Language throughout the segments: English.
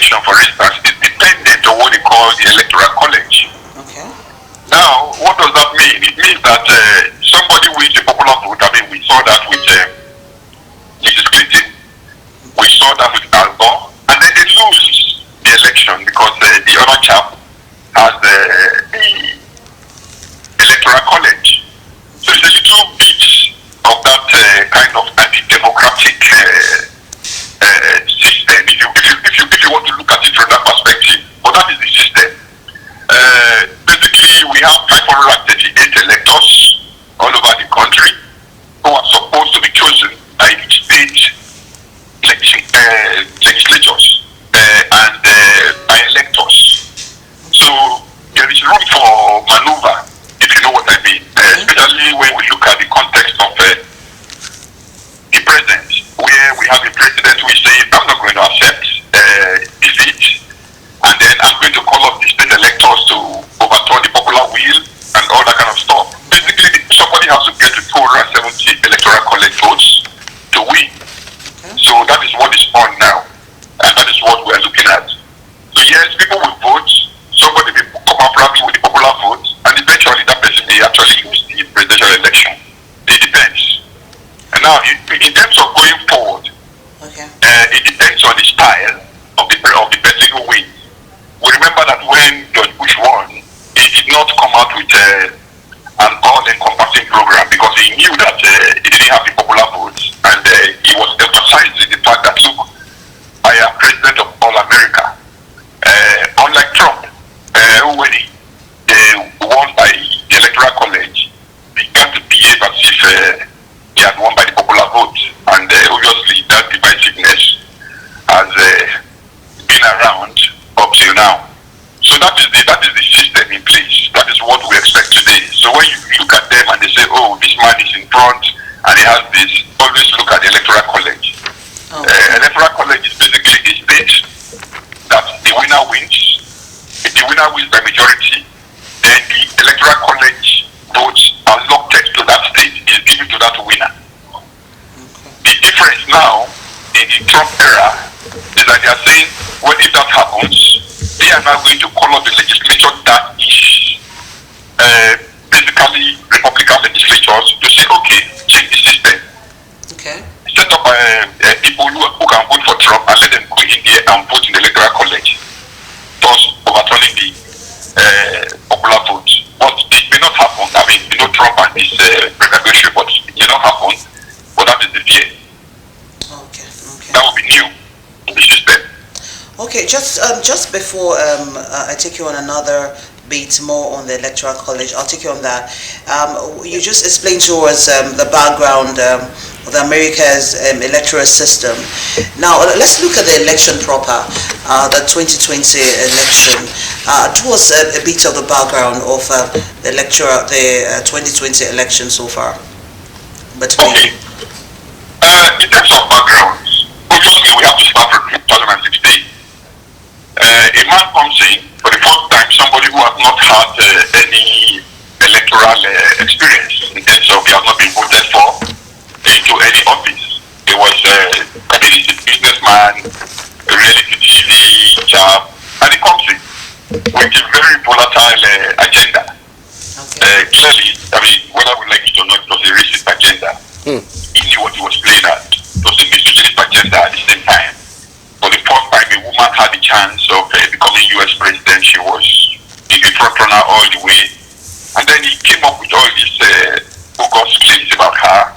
election, for instance, is dependent on what they call the electoral college. Okay. Now, what does that mean? It means that somebody wins a popular vote. I mean, we saw that with Mrs. Clinton. We saw that with Al Gore. And then they lose the election because the other chap has the electoral college. So it's a little bit of that kind of anti-democratic system, if you want to look at it from that perspective. But that is the system. Basically, we have 538 electors all over the country who are supposed to be chosen by the state legislatures and by electors. So there is room for maneuver, if you know what I mean, especially when we look at the context of the present, where we have a president who is saying, I'm not going to accept defeat, and then I'm going to call up the state electors to overturn the popular will and all that kind of stuff. Basically, somebody has to get to 270 electoral college votes to win. So that is what is on now, and that is what we're looking at. So yes, people will vote, somebody will come up probably with the popular vote, and eventually that person may actually lose the presidential election. It depends. And now, in terms of going forward, it depends on the style of the person who wins. We remember that when George Bush won, he did not come out with an all-encompassing program because he knew that he didn't have the popular votes, and he was emphasizing the fact that, look, I am president of all America. Unlike Trump, who when he won by the electoral college, he got to behave as if he had won by the popular vote, and obviously that divisiveness has been around up till now. So that is the system in place. That is what we expect today. So when you look at them and they say, oh, this man is in front and he has this, always look at the electoral college. Electoral college is basically a state that the winner wins. If the winner wins by majority, then the electoral college votes allotted to that state is given to that winner. The difference now in the Trump era is that they are saying, well, if that happens, they are now going to call up the legislature that is basically Republican legislatures to say, okay, change the system. Okay. Set up people who can vote for Trump and let them go in there and vote in the electoral college, thus overturning the popular vote. But it may not happen. I mean, you know, Trump and his preparation, but it may not happen. But that is the fear. Okay. That will be new in the system. Okay, just before I take you on another bit more on the electoral college, I'll take you on that. You just explained to us the background of America's electoral system. Now let's look at the election proper, the 2020 election. Do us a bit of the background of the 2020 election so far. But okay. In terms of background, obviously we have to start from 2016. A man comes in for the first time, somebody who has not had any electoral experience in terms of he has not been voted for into any office. He was a businessman, a reality TV job, and he comes in with a very volatile agenda. Okay. Clearly, I mean, whether we like it or not, it was a racist agenda. He knew what he was playing at. It was a misogynist agenda at the same time. For the first time, a woman had the chance of becoming U.S. president. She was the front runner all the way. And then he came up with all these bogus claims about her.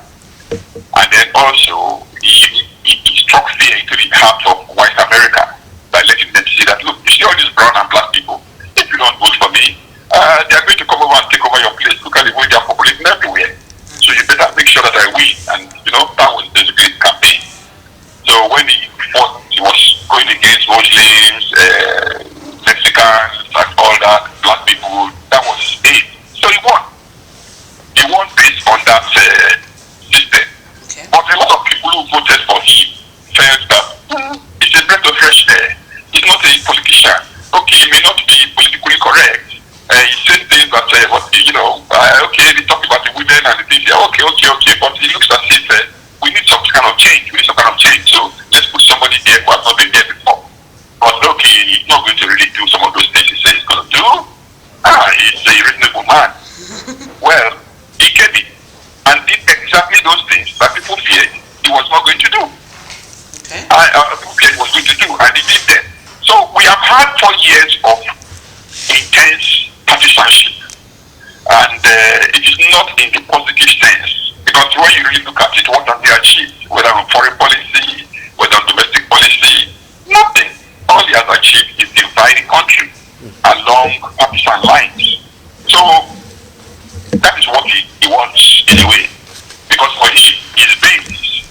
And then also, he struck fear into the heart of white America by letting them see that, look, you see all these brown and black people, if you don't vote for me, they are going to come over and take over your place. Look at the way they are populating everywhere. So you better make sure that I win. And, you know, that was not in the positive sense. Because when you really look at it, what have they achieved? Whether on foreign policy, whether on domestic policy, nothing. All he has achieved is divide the country along partisan lines. So that is what he wants in a way. Because for him, his base,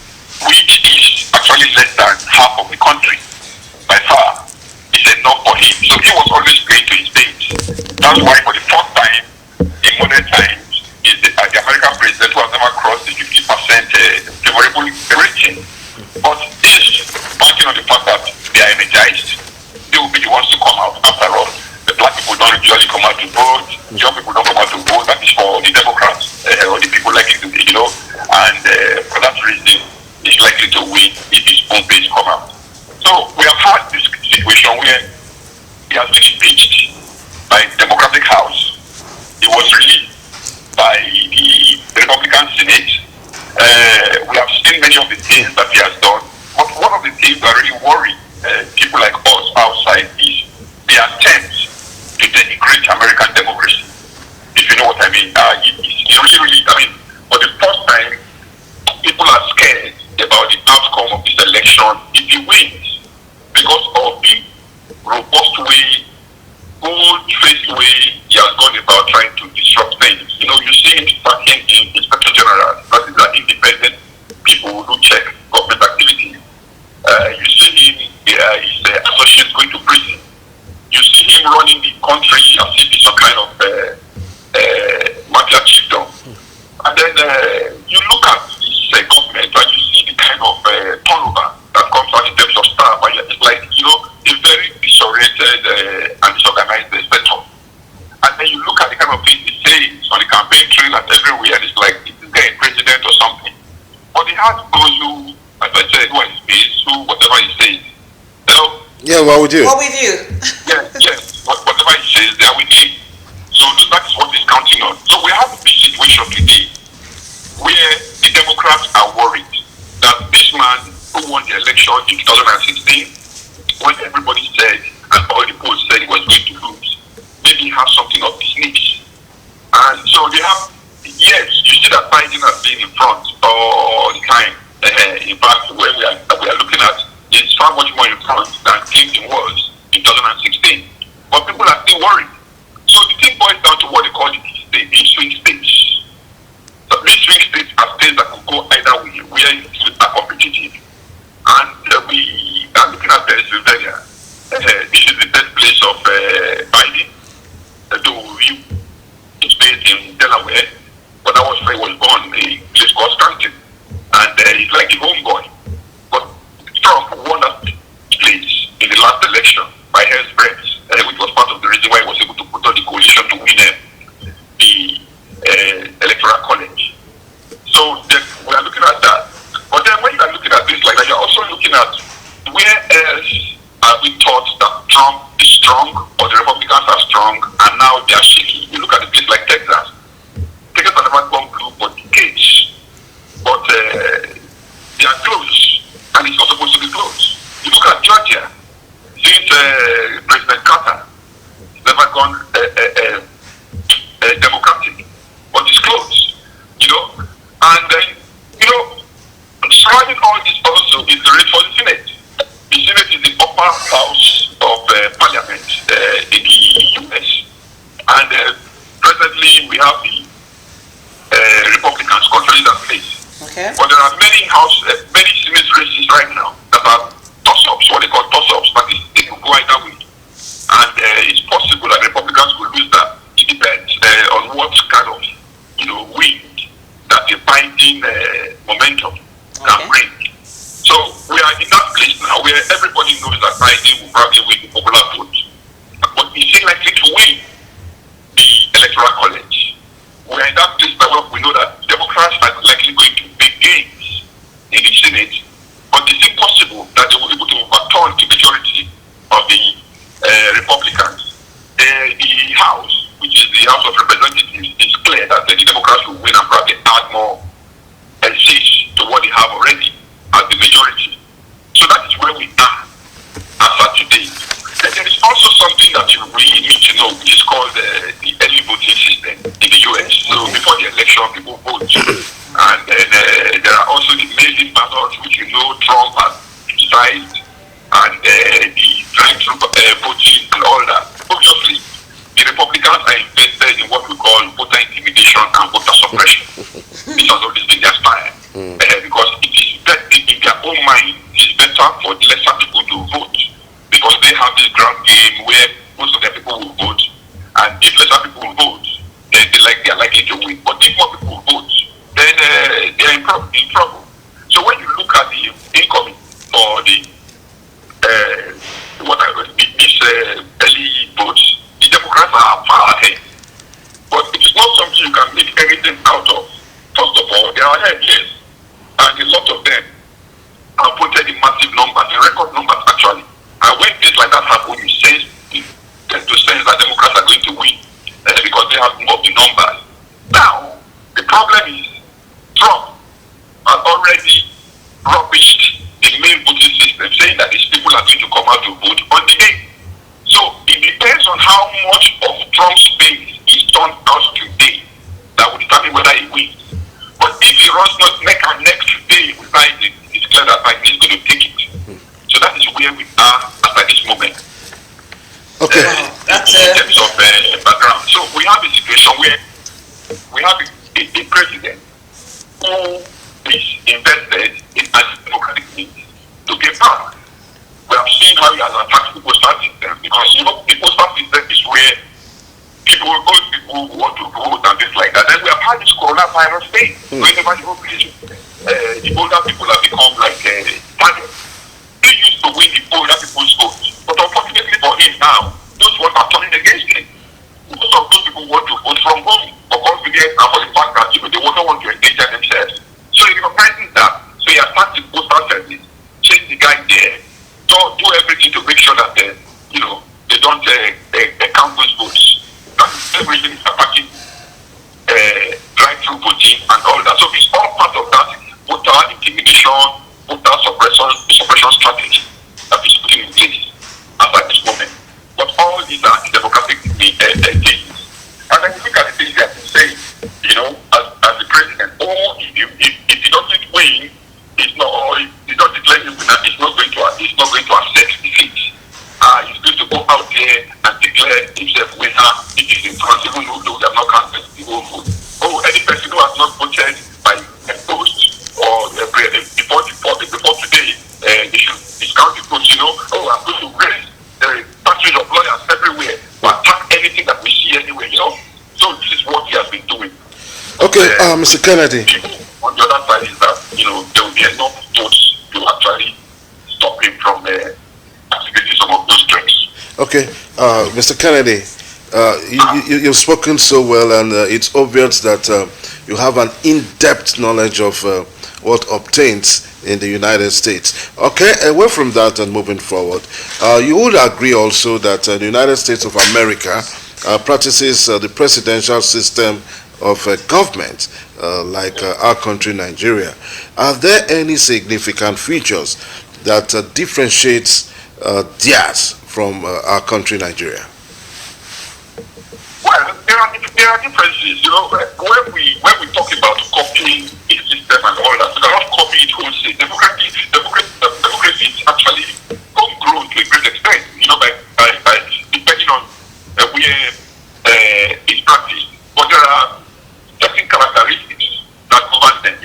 which is actually less than half of the country, by far, is enough for him. So he was always going to his base. That's why for the first time in modern times, is the American president who has never crossed the 50% favorable rating. But this banking on the fact that they are energized, they will be the ones to come out. After all, the black people don't usually come out to vote, young people don't come out to vote. That is for the Democrats or the people likely to, and for that reason, he's likely to win if his own base come out. So we have had this situation where he has been impeached by the Democratic House. He was released by the Republican Senate. We have seen many of the things that he has done, but one of the things that really worry people like us outside is the attempt to denigrate American democracy. If you know what I mean, it's really, for the first time, people are scared about the outcome of this election if he wins, because of the robust way, bold-faced way he has gone about trying to disrupt things. You see him sacking the Inspector General, that is the independent people who check government activity. You see him, his associates going to prison. You see him running the country as if it's some kind of mafia chiefdom. And then you look at this government and you see the kind of turnover that comes out in terms of staff. It's like, a very disoriented and disorganized sector. And then you look at the kind of things he says on the campaign trail and everywhere, and it's like, is this guy a president or something? But he has those who, as I said, who are his base, who, whatever he says, yeah, what would you? What with you? Yes. Whatever he says, they are with him. So that is what he's counting on. So we have this situation today where the Democrats are worried that this man who won the election in 2016, when everybody said and all the polls said he was going to lose, maybe he has something up his sleeves. And so they have, yes, you see that Biden has been in front all the time. In fact, where we are looking at, it's far much more in front than Clinton was in 2016. But people are still worried. So the thing boils down to what they call the swing states. So these swing states are states that can go either way, where it's competitive. And we are looking at Pennsylvania. This is the birthplace of Biden. Though he's based in Delaware, but that was where he was born, a place called Scranton. And he's like the home boy. But Trump won that place in the last election by hair's breadth, which was part of the reason why he was able to put on the coalition to win the electoral college. So we are looking at that. But then when you are looking at this like that, you're also looking at where else are we taught that Trump is strong or the Republicans are strong and now they are shaky. You look at a place like Texas. Texas has never gone blue for decades. But they are close, and it's not supposed to be close. You look at Georgia, since President Carter, it's never gone democratic, but it's close, And then, surrounding all this also is the race for the Senate. The Senate is the upper house of Parliament in the U.S. And presently we have the Republicans controlling that place. Okay. But there are many Senate races right now that are toss-ups, what they call toss-ups, that is, they could go either way. And it's possible that Republicans could lose that. It depends on what kind of, wind that the Biden momentum can bring. So we are in that place now where everybody knows that Biden will probably win the popular vote. But is he likely to win the electoral college? We are in that place now where we know that Democrats are likely going to make gains in the Senate, but it's impossible that they will be able to overturn the majority of the Republicans. The House, which is the House of Representatives, it's clear that the Democrats will win and probably add more seats to what they have already as the majority. So that is where we are as of today. And there is also something that we need to know, which is called the early voting system in the U.S. So before the election, election, people vote. And then there are also the mail-in ballots, which Trump has criticized, and the drive-through voting and all that. Obviously, the Republicans are invested in what we call voter intimidation and voter suppression. This has always been their style. Because it is better in their own mind, it's better for lesser people to vote, because they have this ground game where most of their people will vote, and if lesser people will vote, then they are likely to win. But if more people vote, then they are in trouble. So when you look at the incoming for these early votes, the Democrats are far ahead. But it is not something you can make anything out of. First of all, they are ahead, yes, and a lot of them have voted in massive numbers, in record numbers actually. And when things like that happen, you sense that Democrats are going to win because they have more of the numbers. Now, the problem is Trump has already rubbished the main voting system, saying that these people are going to come out to vote on the day. So it depends on how much of Trump's base is turned out today that will determine whether he wins. But if he runs not neck and neck today with Biden, it's clear that Biden is going to take it. So that is where we are at this moment. Okay. In terms of background. So we have a situation where we have a president who is invested in anti-democratic means to get power. We have seen how he has attacked the postal system, because the postal system is where people want to vote and things like that. Then we have had this coronavirus thing. Whenever you go the older people have become like Tanno. He used to win the older people's votes. But unfortunately for him now, those votes are turning against him. Most of those people want to vote from home for convenience and for the fact that they don't want to endanger themselves. So he recognizes that. So he attacks the postal service, change the guy there, do everything to make sure that they don't count those votes. That's the reason he's attacking drive-through voting and all that. So it's all part of that voter intimidation, voter suppression strategy that is putting in place at this moment. But all these are democratic things. And then you look at the things that he's saying, as the president, or if he doesn't win, he's not declaring him winner, he's not going to accept defeat. He's going to go out there and declare himself winner. It is in front, even though they have not counted the whole vote. Any person who has not voted by a post or before today, they should discount the votes. I'm going to raise factories of lawyers everywhere, but attack anything that we see anywhere. So this is what he has been doing. Okay, Mr. Kennedy. On the other side is that there will be enough votes to actually stop him from activating some of those threats. Okay, Mr. Kennedy, you've spoken so well, and it's obvious that you have an in-depth knowledge of what obtains in the United States. Okay, away from that and moving forward, you would agree also that the United States of America practices the presidential system of government like our country, Nigeria. Are there any significant features that differentiates theirs from our country, Nigeria? Well, there are differences. When we talk about copying its system and all that, so they're not copying it wholesale. Democracy is actually homegrown to a great extent. By depending on where it's practiced. But there are certain characteristics that govern them.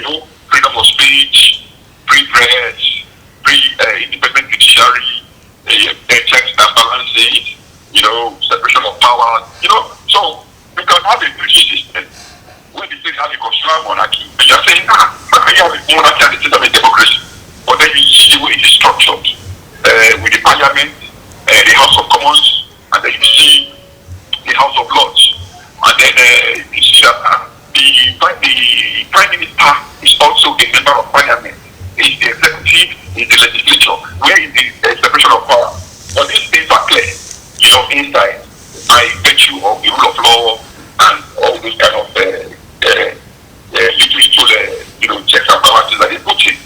Freedom of speech, free press, independent judiciary, checks and balances, separation of powers, so we can have a free system when the state has a constitutional monarchy. And you're saying, you have a monarchy and the state of a democracy. But then you see the way it is structured with the parliament, the House of Commons, and then you see the House of Lords. And then you see that the Prime Minister is also a member of parliament. He's the executive, he's the legislature, where is the separation of power. But these things are clear, inside, by virtue of the rule of law and all those kind of little checks and balances that they put in.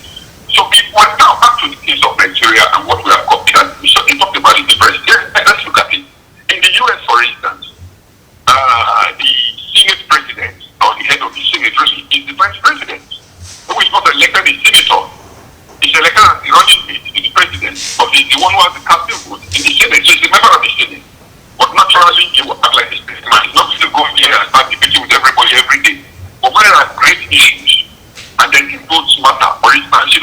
So if we're now back to the case of Nigeria and what we have copied, and we talked about the difference. Let's look at it. In the US, for instance, the Senate president or the head of the Senate elected a senator. He's elected as the running mate to the president, but he's the one who has the casting vote in the Senate. So he's a member of the Senate. But naturally, he will act like a statesman. He's not going to go in there and start debating with everybody every day. But when there are great issues, and then the votes matter, for instance,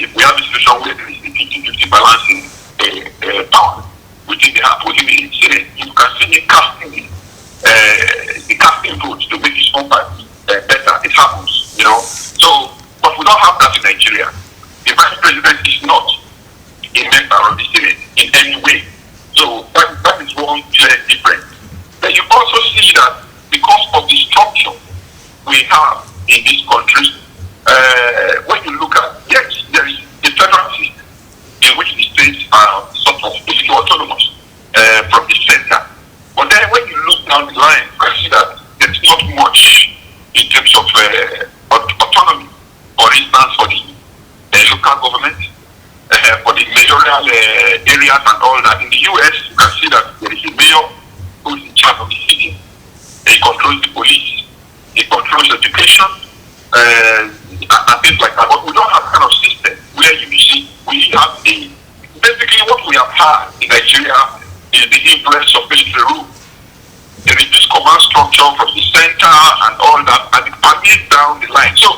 if we have a situation where there is a 50-50 balance in power within the Senate, you can see him casting the casting votes to make his own party better. It happens, So, but we don't have that in Nigeria. The vice president is not a member of the Senate in any way. So that is one clear difference. Then you also see that because of the structure we have in this country, when you look at, yes, there is a federal system in which the states are sort of basically autonomous from the center. But then when you look down the line, you can see that there's not much in terms of autonomy. For instance, for the local government, for the mayoral areas and all that. In the US, you can see that there is a mayor who is in charge of the city. He controls the police. He controls education. And things like that. But we don't have kind of system where you see we have basically what we have had in Nigeria is the influence of military rule. There is this command structure from the center and all that, and it permeates down the line. So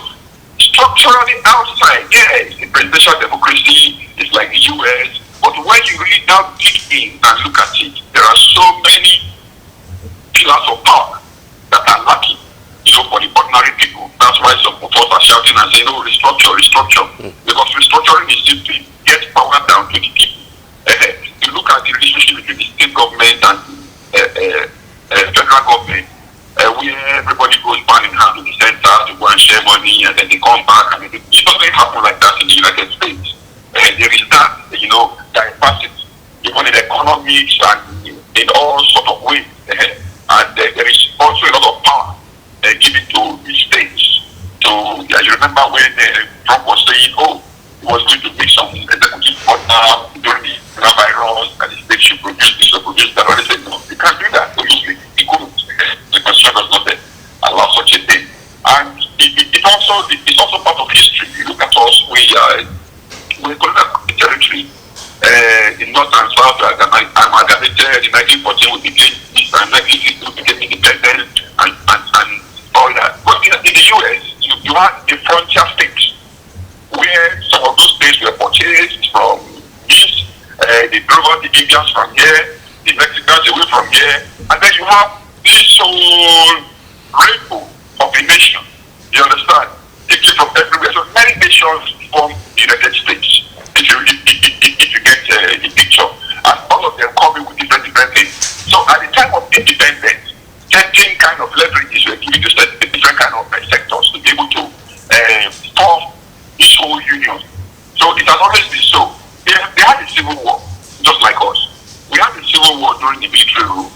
structurally outside, yeah, it's a presidential democracy, it's like the US, but when you really now dig in and look at it, there are so many pillars of power that are lacking, for the ordinary people. That's why some of us are shouting and saying, restructure. Because restructuring is simply get power down to the people. You look at the relationship between the state government and federal government, where everybody goes hand in hand to the center to go and share money, and then they come back, and it doesn't happen like that in the United States. There is that, diversity, even in economics and in all sort of ways. And there is also a lot of power given to the states. So you remember when Trump was saying, he was going to make some executive order during the coronavirus, and the state should produce this or produce that. And they said, no, you can't do that. Obviously, he couldn't. The constitution does not allow such a thing. And it's also part of history. You look at us, we're colonial territory. In North and South, amalgamated in 1914, we became this, and 1960 we became independent, and all that. But in the US, you had a frontier states where some of those states were purchased from this, they drove out the Indians from here, the Mexicans away from here, and then you have this whole rainbow of a nation. You understand? Taking from everywhere. So many nations form the United States. If you get the picture, and all of them coming with different things. So at the time of independence, certain kind of leverages were given to different kind of sectors to be able to form this whole union. So it has always been so. They had a civil war, just like us. We had a civil war during the military rule.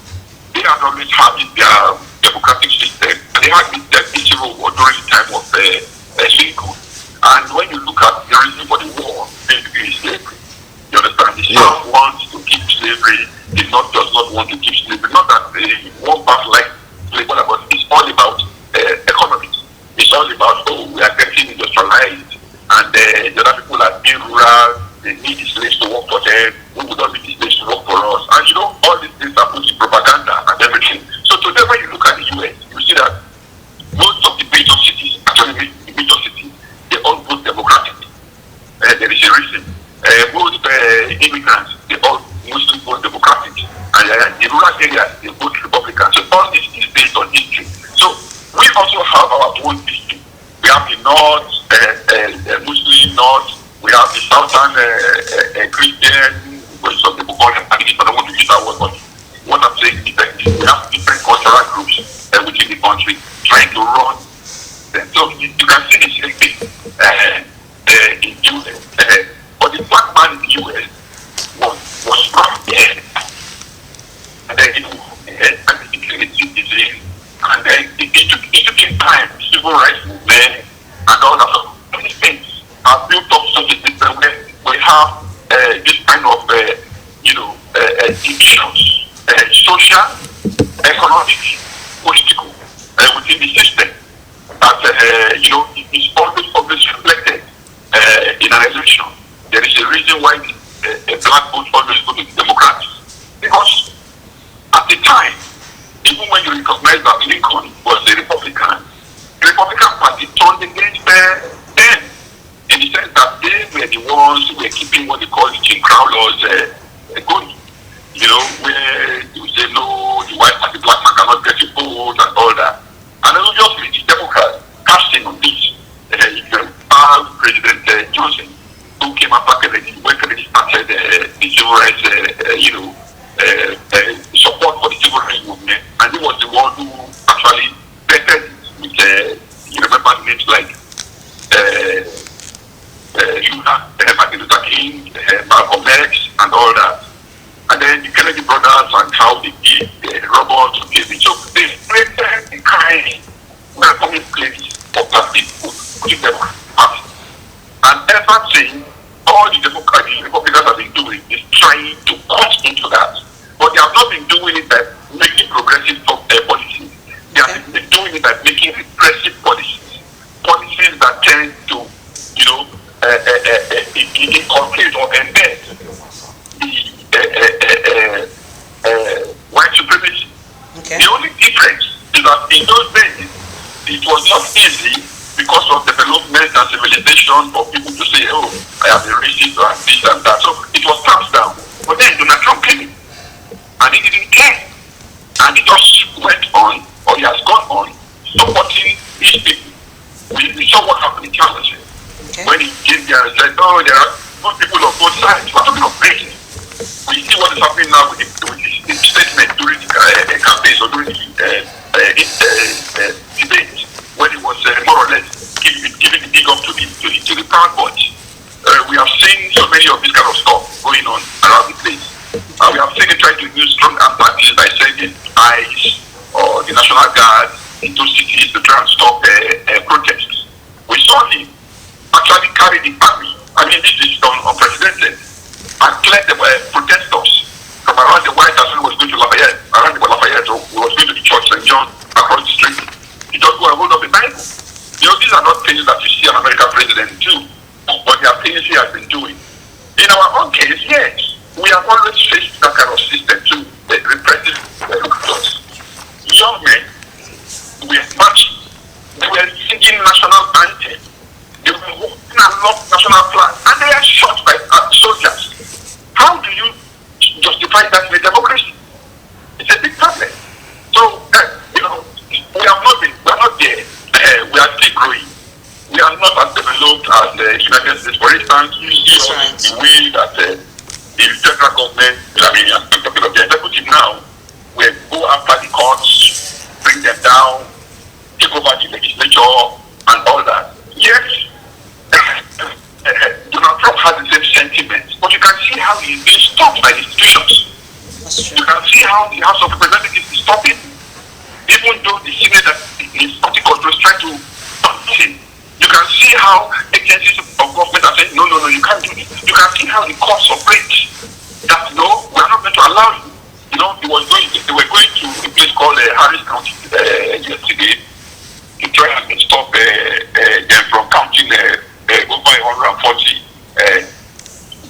They had always had their democratic system, and they had the civil war during the time of Lincoln. And when you look at the reason for the war, basically is slavery. You understand? The South wants to keep slavery. The North does not want to keep slavery. Not that they want back like slavery, but it's all about economics. It's all about, we are getting industrialized, and the other people are being rural. They need the slaves to work for them. We would not need the slaves to work for us. And all these things are put in propaganda and everything. So today, when you look at the US, you see that most of the major cities, actually the major cities, they all vote Democratic. There is a reason. Most immigrants, they all mostly vote Democratic. And the rural areas, they vote Republican. So all this is based on history. So we also have our own history. We have the North, Muslim North. We have the Southern Christian, which some people call them, I don't want to use that word, but what I'm saying is that we have different cultural groups within the country trying to run them. So you can see the same thing in the US. But the black man in the US was from there. And then and he became a citizen. And then it took him time, civil rights movement, and all that. So many things are built up such a system where we have this kind of divisions, social, economic, political, within the system that is always reflected the ones who were keeping what they call the Jim Crow laws going. Where you say no, the white and the black man cannot get a vote and all that. And obviously the Democrats casting on this. President Johnson, who came after Kennedy, when Kennedy started the civil rights, support for the civil rights movement, and he was the one who actually vetted with, you remember names like Martin Luther King, Malcolm X, and all that. And then the Kennedy brothers and how they did Robert Kennedy. So they created a kind welcoming place for black people, putting them up. And ever since, all the Republicans have been doing is trying to cut into that. But they have not been doing it by making progressive policies. They have been doing it by making repressive policies. Policies that tend to, inculcate or embed the white supremacy. Okay. The only difference is that in those days, it was not easy because of development and civilization for people to say, oh, I have a racist and this and that. So it was thumbs down. But then Donald Trump came in and he didn't care. And he just went on, or he has gone on, supporting these people. We saw what happened in Kansas. Okay. When he came there and said, oh, there are good people on both sides. We're talking of race. We see what is happening now with his statement during the campaign or during the debate, when it was more or less giving the big up to the Proud Boys. We have seen so many of this kind of stuff going on around the place. We have seen it trying to use strong practices by sending ICE or the National Guard into cities to try and stop protests. We saw him actually carry the army. I mean, this is unprecedented. And clear the protesters from around the White House. He was going to Lafayette, around the Lafayette, or he was going to the church St. John across the street. He just go and hold up the Bible. These are not things that you see an American president do, but they are things he has been doing. In our own case, yes, we have always faced that kind of system too, the repressive laws. Young men were marching, they were singing national anthem, they were walking along national flag, and they are shot by soldiers. How do you justify that in a democracy? It's a big problem. So, we are not there. We are still growing. We are not as developed as the United States. For instance, you see the way that the federal government, I'm talking of the executive now, will go after the courts, bring them down, take over the legislature, and all that. Yes, Donald Trump has the same sentiments, but you can see how he's being stopped by the institutions. You can see how the House of Representatives is stopping, even though the Senate that is party control is trying to stop him. You can see how agencies of government are saying, no, you can't do this. You can see how the courts operate. That no, we are not going to allow you. They were going to a place called Harris County yesterday to try and stop them from counting over 140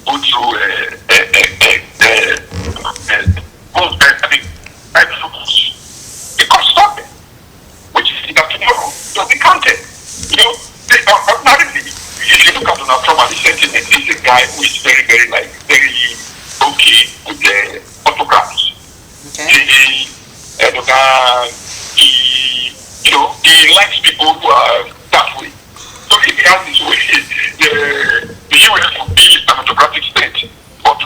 go through they can't stop it, which is that tomorrow they'll be counted. Ordinarily, if you look at Donald Trump and the sentiment, he's a guy who is very, very, very okay with the autocrats. Okay. He likes people who are that way. So if he has this way, the U.S. would be an autocratic state. But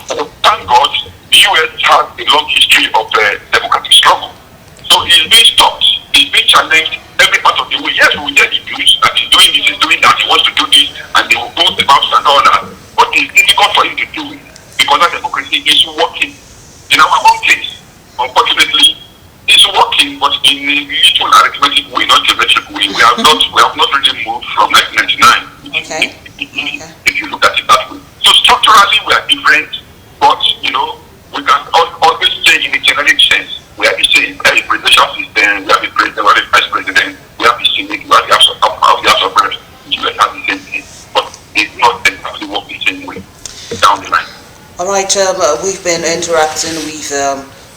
thank God, the U.S. has a long history of democratic struggle. So he's being stopped, he's being challenged every part of the way. Yes, we will get abused, that he's doing this, he's doing that, he wants to do this, and they will go the mouse and all that. But it's difficult for him to do it because that democracy is working. In our own case, unfortunately, it's working, but in a little arithmetic way, not geometric way. We have not really moved from 1999. Okay. If you look at it that way. So structurally, we are different, but we can always say in a generic sense, we have the same. We have a presidential system, we have a president, we have a vice president, we have the Senate, we have the House of Reps. The US has the same thing, but it's not exactly working the same way down the line. All right, we've been interacting with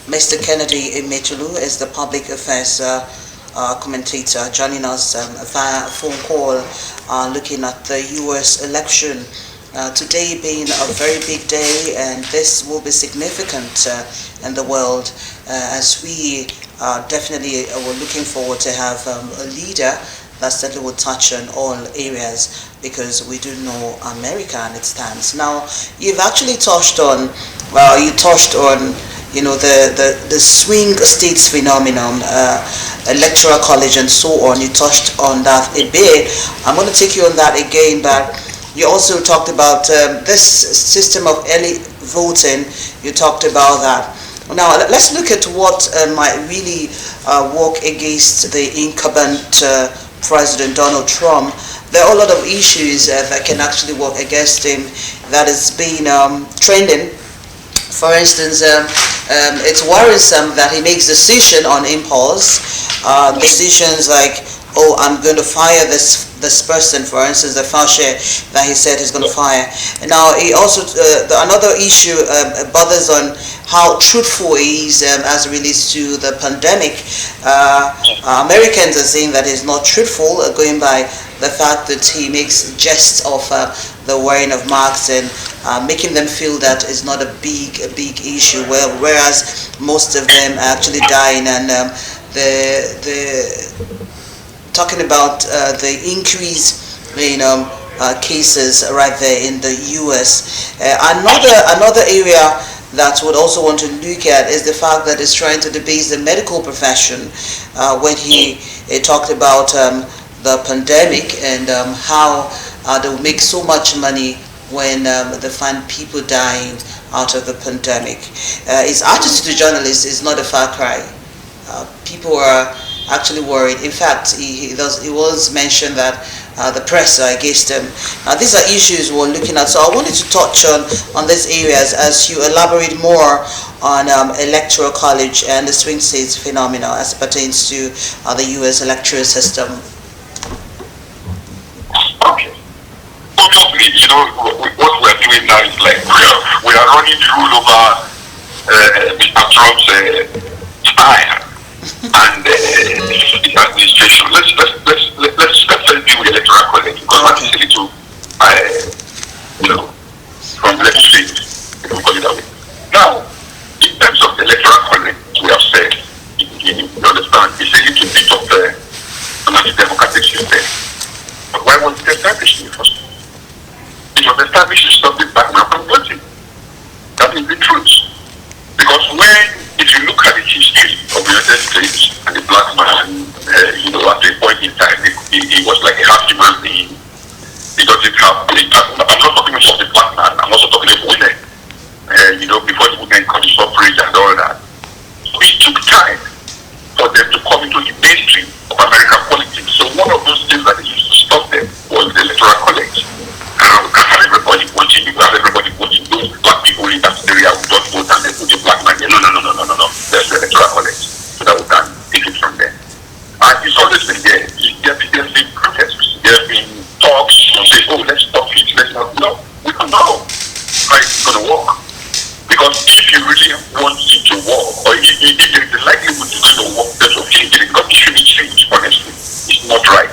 Mr. Kennedy Emetulu, is the public affairs commentator, joining us via phone call, looking at the U.S. election today being a very big day, and this will be significant in the world as we definitely were looking forward to have a leader that certainly will touch on all areas, because we do know America and its stance. Now, you've actually touched on, the swing states phenomenon, electoral college and so on. You touched on that a bit. I'm going to take you on that again, but you also talked about this system of early voting. You talked about that. Now, let's look at what might really work against the incumbent President Donald Trump. There are a lot of issues that can actually work against him that has been trending. For instance, it's worrisome that he makes decisions on impulse, decisions like, oh, I'm going to fire this person, for instance, the Fauci that he said he's going to fire. And now, he also, another issue bothers on how truthful he is as it relates to the pandemic. Americans are saying that he's not truthful, going by the fact that he makes jest of the wearing of masks and making them feel that it's not a big issue. Well, whereas most of them are actually dying, and talking about the increase in cases right there in the U.S. Another area that would also want to look at is the fact that it's trying to debase the medical profession when he talked about the pandemic and how they will make so much money when they find people dying out of the pandemic. His attitude to journalists is not a far cry. People are actually worried. In fact, he was mentioned that the press are against him. These are issues we're looking at. So I wanted to touch on these areas as you elaborate more on electoral college and the swing states phenomena as it pertains to the U.S. electoral system. Okay. Obviously, what we're doing now is like we are running rule over Mr. Trump's time and his administration. Let's deal with electoral college, because that is a little, from left street, if we call it that way. Now, in terms of the electoral college, we have said, you understand, it's a little bit of an anti-democratic system. But why was it established in the first place? It was established to stop the black man from voting. That is the truth. Because if you look at the history of the United States and the black man, at a point in time, he was like a half human being. He doesn't have, I'm not talking about the black man, I'm also talking about women. Before the women got the suffrage and all that. So it took time for them to come into the mainstream of American politics. So one of those things that they used to stop them was the electoral college. And you can't have everybody voting, you have everybody voting. Those black people in that area who don't vote and they put the black man there. No. There's the electoral college. So that we can take it from there. And it's always been there. There's been protests. There have been talks to say, oh, let's stop it. Let's not. No, we don't know how it's going to work. Because if you really want it to work, or if there is a likelihood it's going to work, there's a change in it. Because it shouldn't change, honestly. It's not right.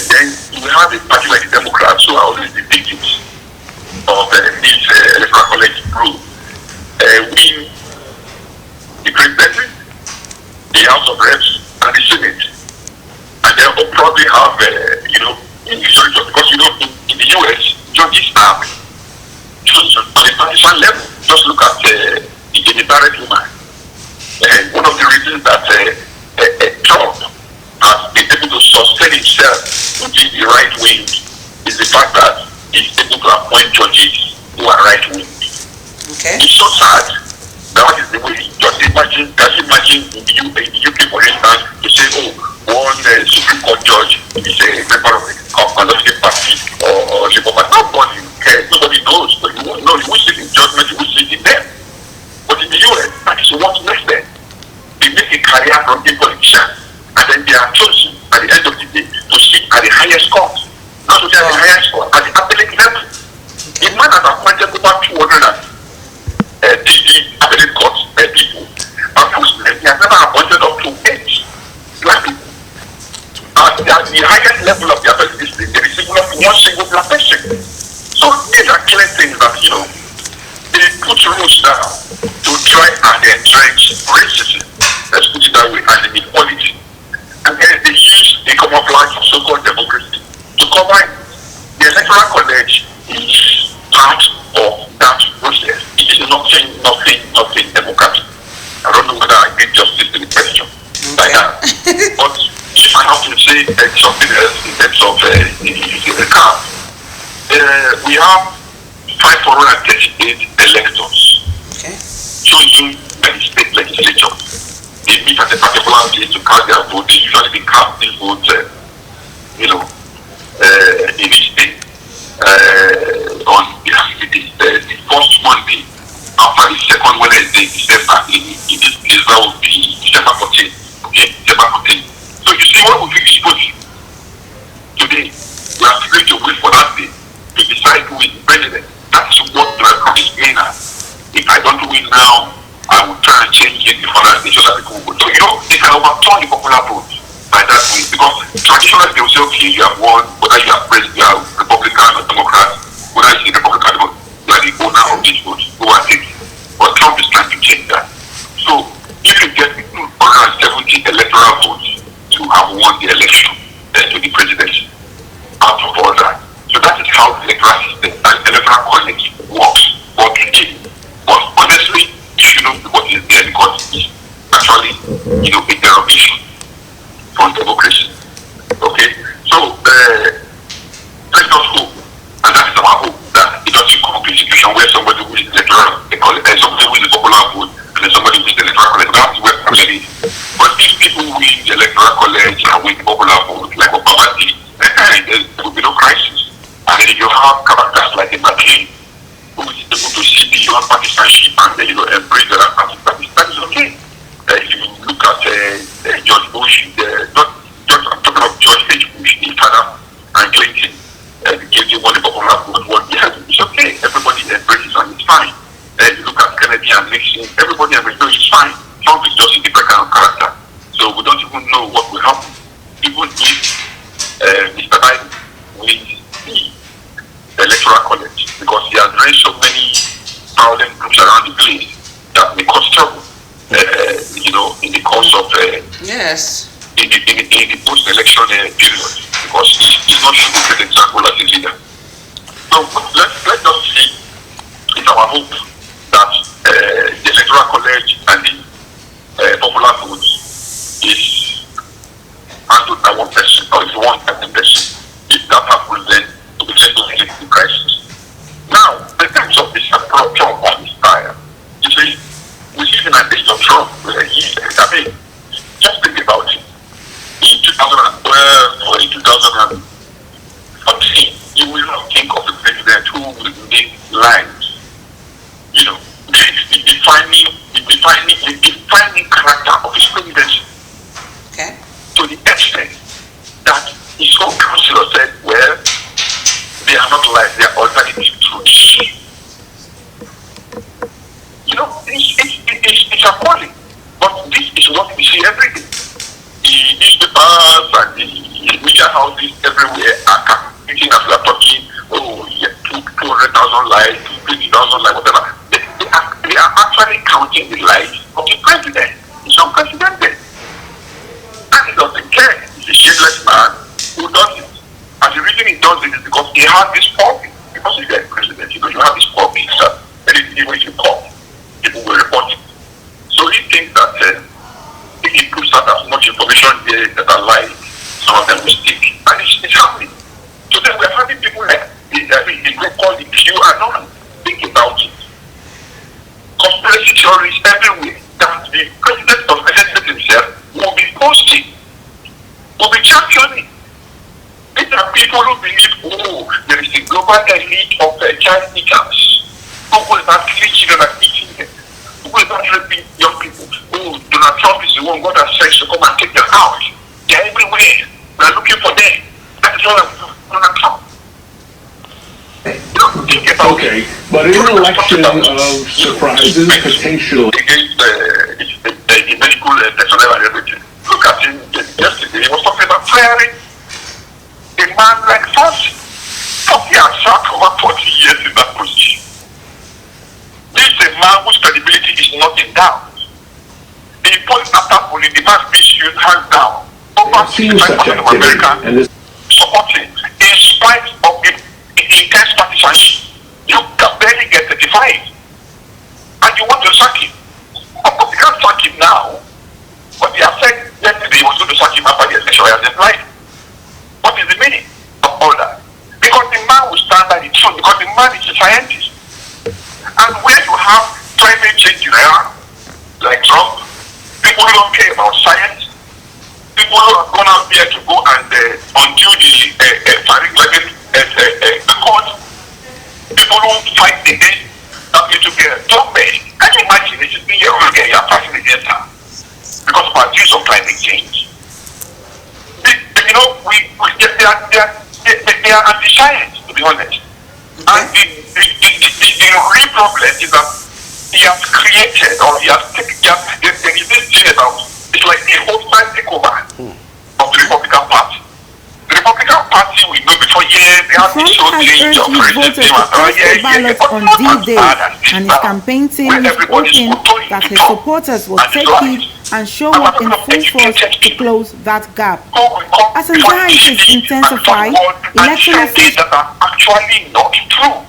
Then you have a party like the Democrats who are always the victims of this electoral college rule. Win the Great Brethren, the House of Reps, and the Senate. And they'll probably have, because in the US, judges are chosen on a partisan level. Just look at the Democratic woman. And one of the reasons that Trump has been able to sustain himself within the right wing is the fact that he's able to appoint judges who are right wing. Okay. It's so sad. That is the way. Just imagine in the UK, for instance, to say, oh, one Supreme Court judge is a member of the Conservative Party or Labour Party. Nobody cares. Nobody knows. But you won't know. You will see in judgment. You will see in them. But in the US, that is what makes them. They make a career from a politician, and then they are chosen at the end of the day to sit at the highest court. Not only at the highest court, at the appellate level. The man has appointed over 250 appellate court people. Unfortunately, he has never appointed up to 8 black people. At the highest level of the appellate district, there is one single black person. college is part of that process. It is nothing democratic. I don't know whether I did justice to the question. Okay. But if I have to say something else in terms of the card, we have 538 electors Okay. chosen by the state legislature. They meet at a particular place to cast their vote. They usually cast these votes, in each state on the first Monday after the second Wednesday in December. In this case, that would be December 14th. Okay, December 14th. So you see what we feel supposed today. We are going to wait for that day to decide who is the president. That's what the record is mean as. If I don't win now, I will try and change it before that day so that people will vote. So they can overturn the popular vote by that way, because traditionally they will say, okay, you have won, whether you are president, you are Republican or Democrat, whether you are Republican or you are the owner of this vote, go and take it. But Trump is trying to change that. So if you get 270 electoral votes to have won the election to the presidency out of all that. So that is how the electoral system and electoral college works for today. But honestly, you should know what is there, because it's actually, a derivation from democracy. Okay? So, let us hope, and that is our hope, that it doesn't come to a situation where somebody wins the electoral, somebody wins the popular vote, and then somebody wins the electoral college. That's where probably. But if people win the electoral college and win the popular vote, like Obama did, there will be no crisis. And then you have characters like Emetulu, who is able to see beyond partisanship and embrace the other party. That is okay. If you look at George Bush, I'm talking of George H. Bush, the father, and Clinton, gave you one popular vote. Yes, it's okay. Everybody embraces and it's fine. You look at Kennedy and Nixon, everybody embraces, it's fine. Trump is just a different kind of character. So we don't even know what will happen. Even if Mr. Biden wins the electoral college, because he has raised so many violent groups around the place that may cause trouble, in the course of Yes. in the post-election period, because he's not sure to an example as a leader. So let us see. It's our hope that the electoral college and the popular votes is handled by one person, or is one person. If that happens, then we will get to the crisis. Now, in terms of this approach Trump on his style, you see, we live in a age of Trump. Just think about it. In 2012 or in 2014, you will not think of a president who will make lines. The defining character of his presidency. Okay. To the extent that his own counselor said, well, they are not lies, they are alternative truths. It's appalling. But this is what we see every day. The newspapers and the media houses everywhere are calculating as we are talking, 200,000 lives, 20,000 lives, whatever. They are actually counting the lives of the president. He's unprecedented. And he doesn't care. He's a shameless man who does it. And the reason he does it is because he has this problem. Because he's the president, you have this problem that anything when you call, people will report it. So he thinks that if he puts out as much information there that are live, some of them will stick. And it's happening. So then we're having people like the group called the QAnon. Think about it. Conspiracy theories everywhere that the president of the United States himself will be posting, will be championing. These are people who believe, there is a global elite of child eaters who will not kill children and eating them, who will not raping young people. Donald Trump is the one God has said to come and take them out. They're everywhere. We're looking for them. That is all Donald Trump. Okay, but in an election of surprises, potentially. Against the medical personnel and everything. Look at him yesterday. He was talking about firing a man like Fauci. Fauci has sat over 40 years in that position. This is a man whose credibility is not in doubt. The point after polling, the man beats you hands down. Over 65% of Americans support him, in spite of the intense scientists. And where you have climate change deniers like Trump, people who don't care about science, people who have gone out there to go and undo the Paris Climate Accord, people who fight against government. Can you imagine a 16-year-old girl you're fighting against her because of our views of climate change? They are anti-science, to be honest. And the real problem is that he has created, or there is this thing about, it's like a hostile takeover of the Republican Party. The Republican Party, we know before years, they have this whole change of racism and ballot on D-Day, and his campaign team is hoping that his supporters will take it and show up in full force to close that gap. As anxieties intensify, election officials that are actually not true.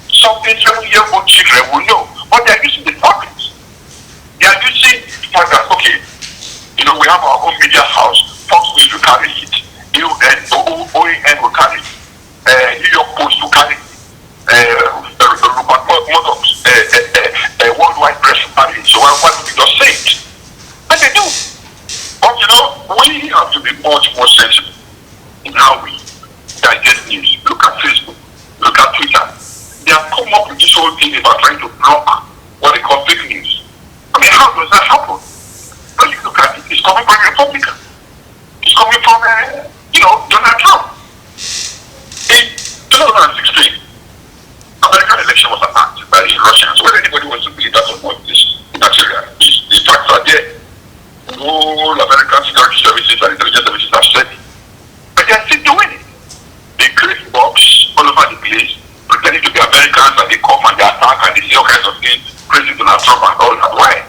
Something 7-year-old children will know, but they are using the topics. They are using the fact that, okay, we have our own media house, Fox News will carry it, OAN will carry it, New York Post will carry it, Rupert Murdoch's worldwide press will carry it. So why don't we just say it? And they do. But we have to be much more sensible in how we digest news. Look at Facebook, look at Twitter. They have come up with this whole thing about trying to block what they call fake news. I mean, how does that happen? When you look at it, it's coming from a Republican. It's coming from, Donald Trump. In 2016, American election was attacked by the Russians. Whether anybody wants to believe that or not, in that area, the facts are there. All American security services and intelligence services have said it. But they are still doing it. They create bombs all over the place, pretending to be Americans, and they come and they attack and they say all kinds of things, praising Donald Trump and all that. Why?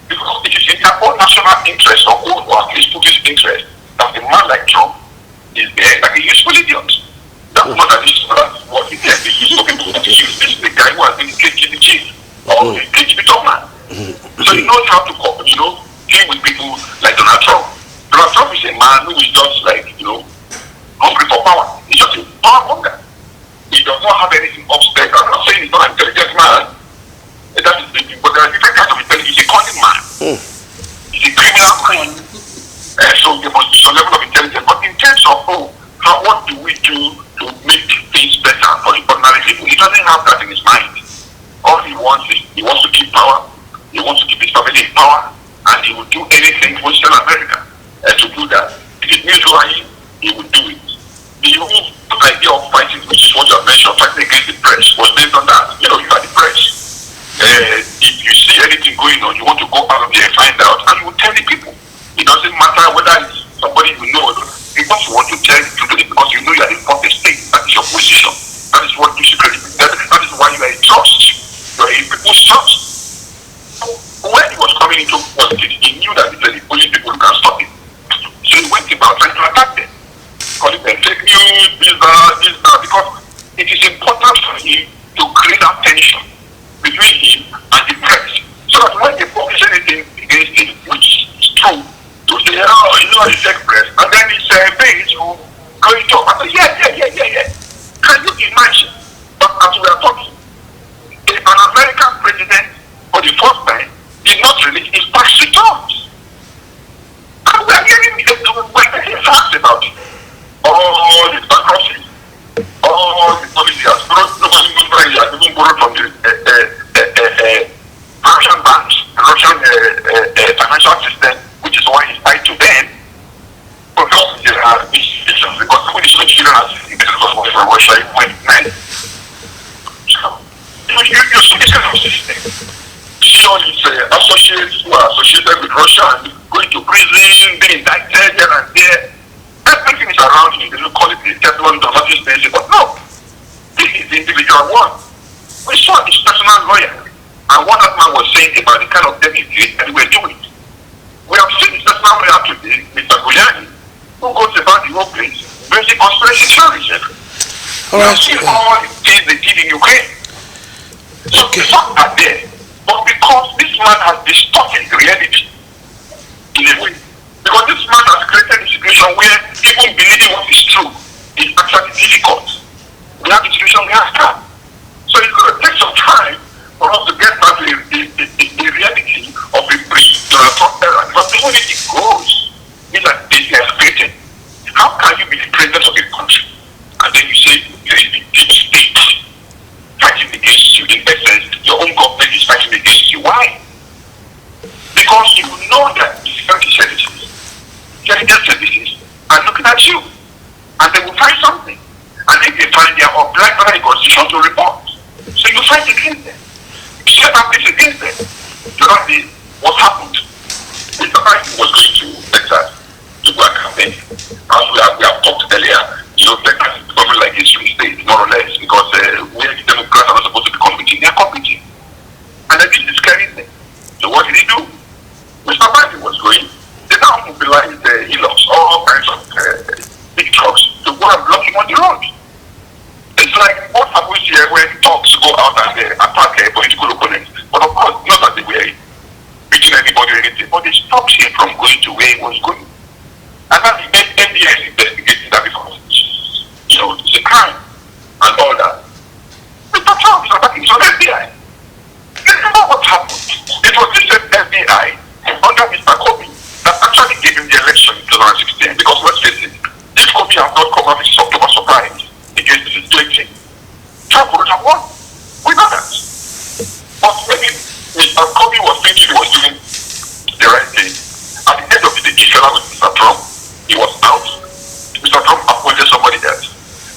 Because it is in their own national interest, or at least Putin's interest, that a man like Trump is there like a useful idiot. That's not an issue. That's what he said. He used to people to use. This is the guy who has been KGB chief or the KGB top man. So he knows how to deal with people like Donald Trump. Donald Trump is a man who is just like, hungry for power. He's just a power monger. He does not have anything upstairs. I'm not saying he's not an intelligent man. That is the thing. But there are different kinds of intelligence. He's a cunning man. He's a criminal mind. So there must be some level of intelligence. But in terms of what do we do to make things better for the ordinary people, he doesn't have that in his mind. All he wants is he wants to keep power. He wants to keep his family in power, and he will do anything to Western America to do that. If it means lying, he will do it. The whole idea of fighting, which is what you have mentioned, fighting against the press, was based on that. You are the press. If you see anything going on, you want to go out of there and find out, and you will tell the people. It doesn't matter whether it's somebody you know or not. Because you want to tell the truth, because you know you are the fourth state. That is your position. That is what gives you credibility. That is why you are a trust. You are a people's trust. So when he was coming into politics, he knew that these are the only people who can stop him. So he went about trying to attack them. Calling them fake news, this, that, because it is important for him to create that tension between him and the press. So that when they publish anything against him, which is true, to say, the fake press, and then his base will go into and say, yeah. Can you imagine? But as we are talking, an American president, for the first time, did not release his tax returns. And we are hearing facts about it. All the bankruptcy, all the policy has even borrowed from the Russian banks, the Russian financial system, which is why he's tied to them. Because there are institutions, because when it's children has money from Russia, it went mad. So, you see this kind of system. See all these associates who are associated with Russia and going to prison, being indicted here and there. Everything is around you. They call it the Teflon Donatis Nation, but no. This is the individual one. We saw his personal lawyer, and what that man was saying about the kind of debt he did, and we were doing it. We have seen his personal lawyer today, Mr. Guliani, who goes about the whole place, basic conspiracy theories. We have seen all the things they did in Ukraine. So the facts are there, but because this man has distorted reality in a way, because this man has created a situation where even believing what is true is actually difficult. We have the situation we have now. So permission to report. So you fight against them. You set up this against them. You know what happened? Mr. Biden was going to Texas to go and campaign. As we have talked earlier, Texas is becoming like a swing state, more or less, because where the Democrats are not supposed to be competing, they are competing. And then this is scaring them. So what did he do? Mr. Biden was going. They now mobilized hillocks, all kinds of big trucks to go and block him on the road. It's like what happens here when talks go out and attack a political opponent. But of course, not that they were beating anybody or anything, but they stopped him from going to where he was going. And then he made NDS investigating that because, it's a crime and all that. Mr. Trump is attacking his own FBI. Remember what happened? It was this FBI under Mr. Kobe that actually gave him the election in 2016 because let's face it, if Kobe had not come out with October surprise against Mrs. Clinton, Trump would have won. We know that. But maybe Mr. Kobe was thinking he was doing the right thing. At the end of the day, he fell out with Mr. Trump. He was out. Mr. Trump appointed somebody else.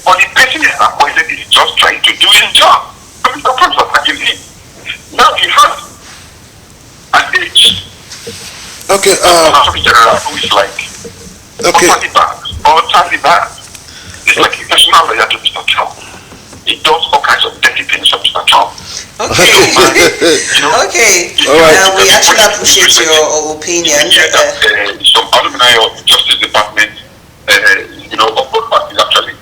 But the person he appointed is just trying to do his job. So Mr. Trump is attacking him. Now he has an age. Okay. General who is like Taliban. It's like a personal lawyer to Mr. Trump. He does all kinds of dirty things to Mr. Trump. Okay. Okay. All right. We actually appreciate your opinion. Some alumni of the Justice Department, of both parties actually,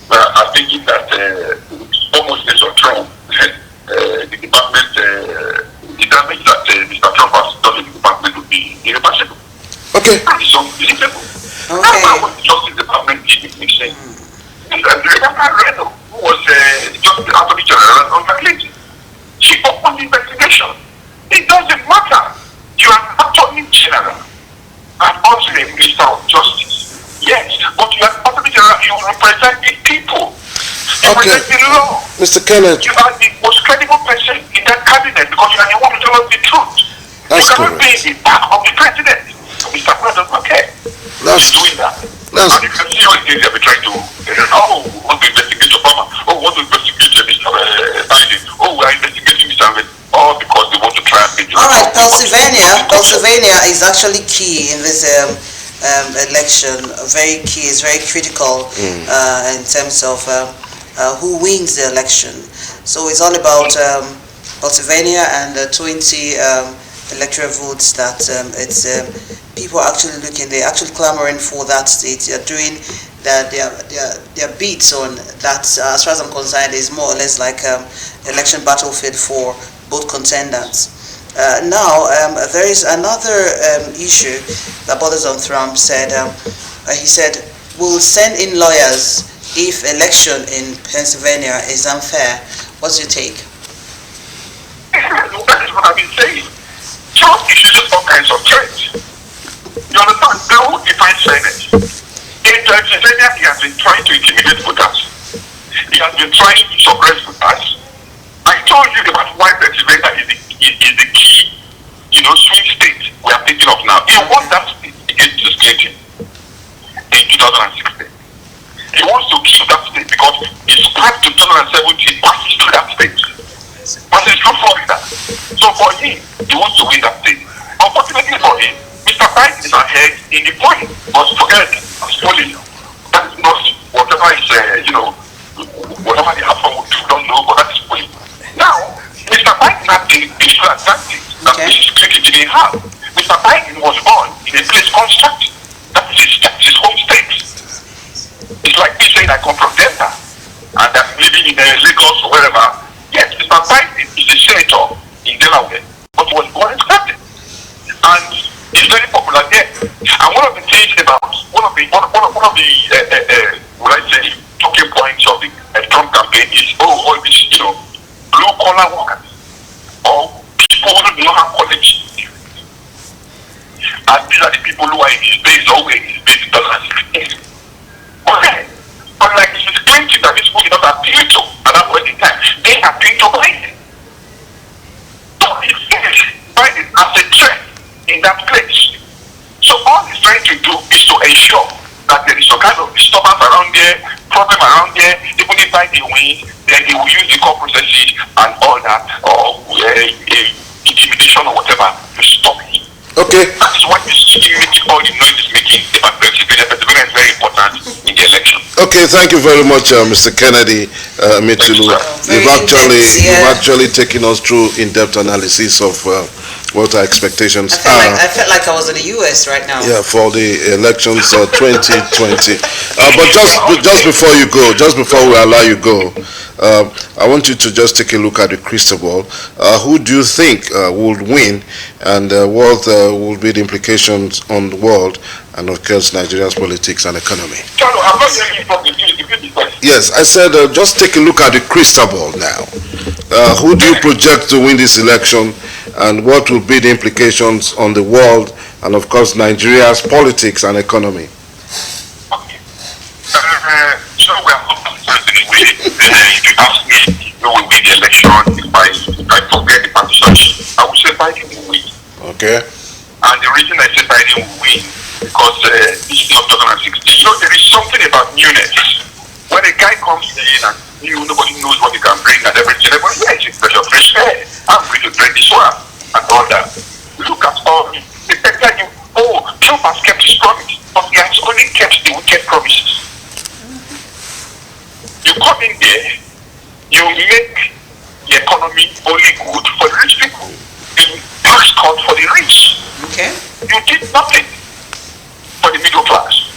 are thinking that almost based on Trump, the department, the damage that Mr. Trump has done in the department would be irreversible. Okay. It's unbelievable. Okay. That's why what the Justice Department did makes sense. Remember Reno, who was just the Attorney General under Clinton? She opened the investigation. It doesn't matter. You are an Attorney General and also a Minister of Justice. Yes, but you are an Attorney General, you represent the people. You represent the law. Mr. Kenneth. You are the most credible person in that cabinet because you are the one who tells us the truth. That's you cannot correct. be the back of the president. Mr. President, okay. That's He's doing that. that's And you can see all the things they have been trying to, want to investigate Obama. Want to investigate Mr. Biden. We are investigating Mr. Biden. All because they want to try and make All right, Pennsylvania is actually key in this election. Very key, it's very critical in terms of who wins the election. So it's all about Pennsylvania and the 20 electoral votes that it's people are actually looking, they're actually clamoring for that state. They're doing their beats on that. As far as I'm concerned, is more or less like election battlefield for both contenders. Now, there is another issue that bothers on Trump. He said, we'll send in lawyers if election in Pennsylvania is unfair. What's your take? That is what I've been saying. Trump issues all kinds of threats. You understand? They won't define fairness. In Pennsylvania, he has been trying to intimidate voters. He has been trying to suppress voters. I told you about why Pennsylvania is the key, swing state we are thinking of now. He won that state against Mrs. Clinton in 2016. He wants to keep that state because his path to 2017 passes through that state. Passes through Florida. So for him, he wants to win that state. Unfortunately for him, Mr. Biden is ahead in the point, but forget polling. That is not whatever is, whatever the outcome would do, don't know, but that is polling. Now, Mr. Biden had the visual advantage that Mrs. Clinton didn't have. Mr. Biden was born in a place called Stratton. That's his home state. It's like me saying I come from Delta and I'm living in Lagos or wherever. Yes, Mr. Biden is a senator in Delaware, but was born in Stratton. And he's very popular there. And one of the things about one of the talking points of the Trump campaign is all these blue collar workers or people who do not have college. And these are the people who are in his base or were in his base in 2016. Okay. But like Mrs. Clinton that these people did not appeal to at that point in time, they appeal to Biden. So he sees Biden as a threat in that place. So all he's trying to do is to ensure that there is some kind of disturbance around there, problem around there, even if Biden party wins, then they will use the court processes and all that, or intimidation or whatever to stop him. Okay. That is what you see all the noise is making about Pennsylvania. Pennsylvania is very important in the election. Okay, thank you very much, Mr. Kennedy, Emetulu. You've actually taken us through in-depth analysis of what our expectations are. I felt like I was in the US right now. Yeah, for the elections 2020. But just before you go, just before we allow you go, I want you to just take a look at the crystal ball. Who do you think would win, and what will be the implications on the world and of course Nigeria's politics and economy? Tanno, I'm not hearing you properly. Yes, I said just take a look at the crystal ball now. Who do you project to win this election, and what will be the implications on the world and of course Nigeria's politics and economy? Okay. We are not concerned anyway. If you ask me, who will win the election, if I forget the partisanship, I would say Biden will win. Okay. And the reason I say Biden will win, because it's not 2016. There is something about newness. When a guy comes in and nobody knows what he can bring and everything, everybody says, it's fresh fresh air. I'm going to drink this one and all that. Look at all the tell you, Trump has kept his promise, but he has only kept the wicked promises. You come in there, you make the economy only good for the rich people. You tax cut for the rich. Okay. You did nothing for the middle class.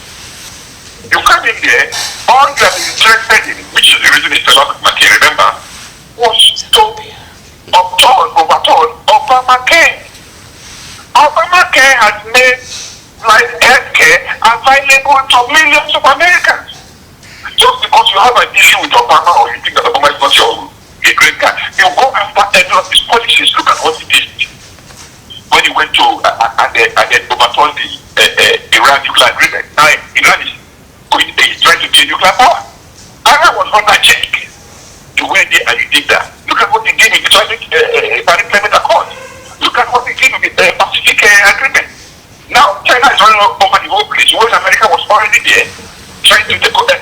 You come in there, all you have been interested in, which is the reason it's a lot of money, remember, was to overturn Obamacare. Obamacare has made healthcare available to millions of Americans. Just because you have an issue with Obama or you think that Obama is not a great guy, you go after any of his policies. Look at what he did when he went to and overturned the Iran nuclear agreement. Now Iran is trying to get nuclear power. Iran was under check. You went there and you did that. Look at what they gave in the Paris Climate Accord. Look at what they gave in the Pacific Agreement. Now China is running over the whole place. Whereas America was already there, trying to put them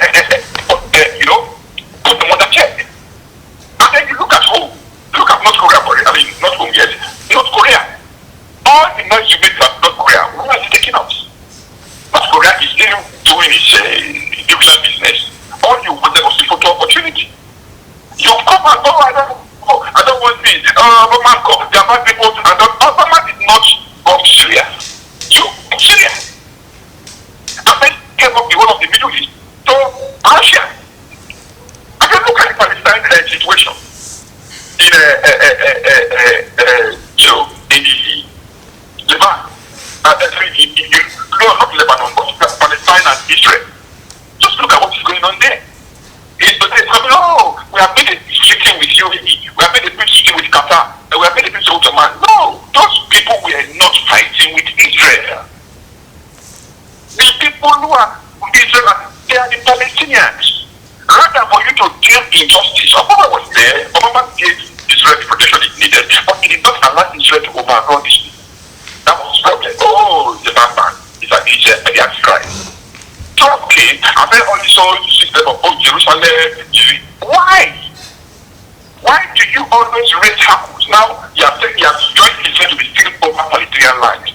on the check. And then you look at home. Look at North Korea for it. I mean, not home yet. North Korea. All the noise you make about North Korea, who is taking out? North Korea is still doing its nuclear business. All you wanted was a photo opportunity. You come and go, I don't want this. Obama come, there are bad people, and Obama did not go to Syria. You, Syria. America came up the whole of the Middle East to Russia. And then look at the Palestine situation in the Lebanon. Not Lebanon, but Palestine and Israel. Just look at what is going on there. We have made a treaty with UAE, we have made a treaty with Qatar, we have made a treaty with Oman. No, those people were not fighting with Israel. The people who are with Israel, they are the Palestinians. Rather for you to deal injustice, Obama was there, Obama gave Israel the protection it needed, but he did not allow Israel to overrun this people. That was the problem. The bad man is the Antichrist. Trump came and then also system of Jerusalem. Why? Why do you always raise hackles? Now you have joined Israel to be still over Palestinian land.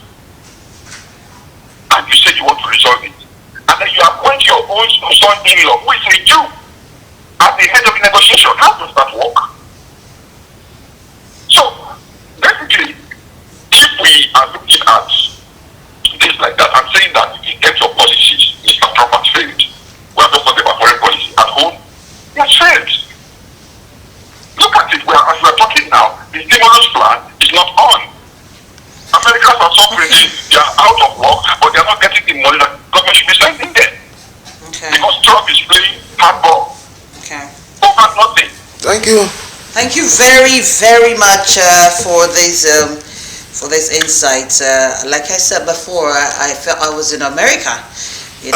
And you said you want to resolve it. And then you appoint your own son-in-law, who is a Jew, as the head of the negotiation. How does that work? So, basically, if we are looking at things like that, I'm saying that in terms of policies, Mr. Trump has failed. We are not talking about foreign policy at home. He has failed. Look at it. As we are talking now, the stimulus plan is not on. Americans are suffering. They are out of work, but they are not getting the money that government should be sending them. Okay. Because Trump is playing hardball. Okay. Over nothing. Thank you. Thank you very, very much for this insight. Like I said before, I felt I was in America. He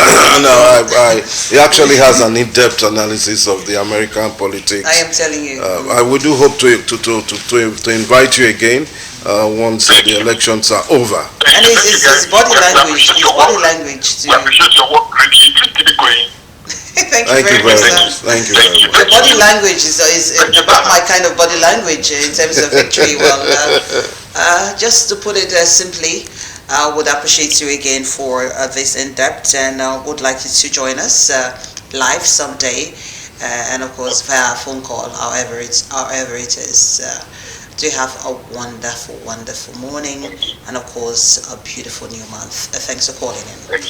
actually has an in-depth analysis of the American politics. I am telling you. We do hope to invite you again once the elections are over. And his body language too. We appreciate your work greatly. Please keep it going. Thank you very much, sir. Thank you very much. Your body language is about my kind of body language in terms of victory. Well, just to put it simply, I would appreciate you again for this in-depth, and would like you to join us live someday, and of course via phone call, however it is. Do have a wonderful, wonderful morning, and of course a beautiful new month. Thanks for calling in.